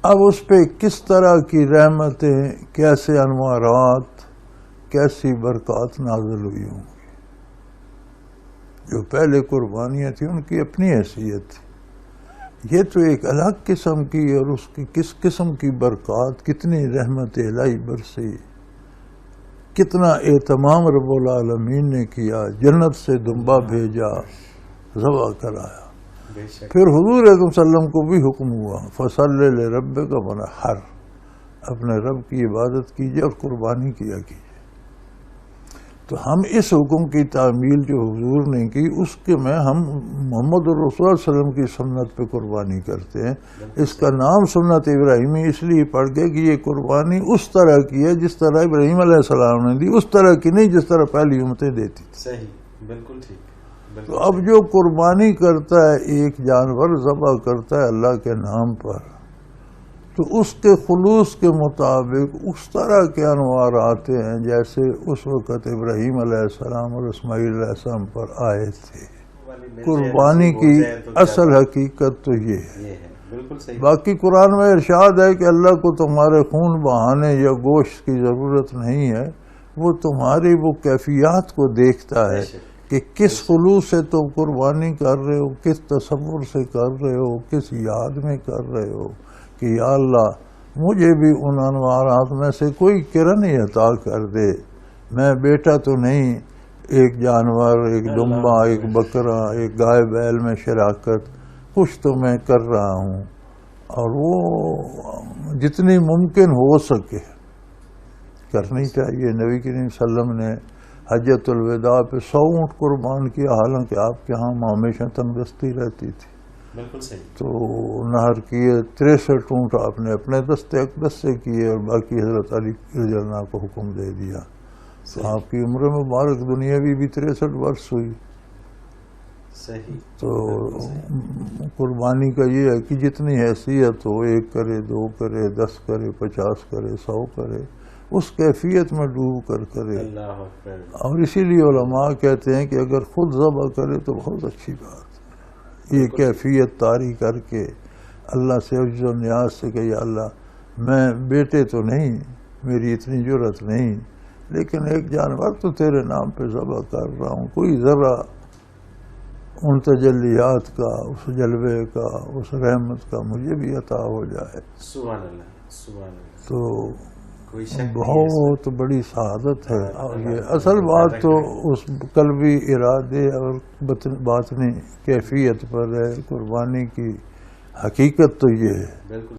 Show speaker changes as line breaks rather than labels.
اب اس پہ کس طرح کی رحمتیں، کیسے انوارات، کیسی برکات نازل ہوئی ہوں گی. جو پہلے قربانیاں تھیں ان کی اپنی حیثیت تھی، یہ تو ایک الگ قسم کی، اور اس کی کس قسم کی برکات، کتنی رحمت الہی برسی، کتنا اہتمام رب العالمین نے کیا، جنت سے دمبا بھیجا، ذبح کرایا. پھر حضور صلی اللہ علیہ وسلم کو بھی حکم ہوا فَصَلِّ لِرَبِّكَ وَانْحَرْ، اپنے رب کی عبادت کیجیے اور قربانی کیا کیجیے. تو ہم اس حکم کی تعمیل جو حضور نے کی، اس کے میں ہم محمد رسول اللہ علیہ وسلم کی سنت پہ قربانی کرتے ہیں. اس کا نام سنت ابراہیمی اس لیے پڑ گیا کہ یہ قربانی اس طرح کی ہے جس طرح ابراہیم علیہ السلام نے دی، اس طرح کی نہیں جس طرح پہلی امتیں دیتی تھی.
صحیح، بالکل ٹھیک.
تو اب جو قربانی کرتا ہے، ایک جانور ذبح کرتا ہے اللہ کے نام پر، تو اس کے خلوص کے مطابق اس طرح کے انوار آتے ہیں جیسے اس وقت ابراہیم علیہ السلام اور اسماعیل علیہ السلام پر آئے تھے. قربانی کی اصل حقیقت تو یہ ہے. باقی قرآن میں ارشاد ہے کہ اللہ کو تمہارے خون بہانے یا گوشت کی ضرورت نہیں ہے، وہ تمہاری وہ کیفیات کو دیکھتا ہے کہ کس خلوص سے تم قربانی کر رہے ہو، کس تصور سے کر رہے ہو، کس یاد میں کر رہے ہو کہ یا اللہ مجھے بھی ان انوارات میں سے کوئی کرن ہی عطا کر دے. میں بیٹا تو نہیں، ایک جانور، ایک دمبا، ایک بکرا، ایک گائے بیل میں شراکت کچھ تو میں کر رہا ہوں، اور وہ جتنی ممکن ہو سکے کرنی چاہیے. نبی کریم صلی اللہ علیہ وسلم نے حجۃ الوداع پہ 100 اونٹ قربان کیا، حالانکہ آپ کے ہاں ہمیشہ تندرستی رہتی تھی.
بالکل صحیح. تو
نہر کیے 63 اونٹ آپ نے اپنے دستے اقدس سے کیے، اور باقی حضرت علی رضی اللہ عنہ کو حکم دے دیا. تو آپ کی عمر مبارک دنیاوی بھی 63 برس ہوئی.
صحیح.
تو قربانی کا یہ ہے کہ جتنی حیثیت ہو، 1 کرے، 2 کرے، 10 کرے، 50 کرے، 100 کرے، اس کیفیت میں ڈوب کر کرے. اور اسی لیے علماء کہتے ہیں کہ اگر خود ذبح کرے تو بہت اچھی بات ہے. یہ کیفیت طاری کر کے اللہ سے عجز و نیاز سے کہ یا اللہ میں بیٹے تو نہیں، میری اتنی جرت نہیں، لیکن ایک جانور تو تیرے نام پہ ذبح کر رہا ہوں، کوئی ذرا ان تجلیات کا، اس جلوے کا، اس رحمت کا مجھے بھی عطا ہو جائے.
سبحان اللہ، سبحان اللہ.
تو بہت بڑی سعادت ہے. اور یہ اصل بات تو اس قلبی ارادے اور باطنی کیفیت پر ہے. قربانی کی حقیقت تو یہ ہے.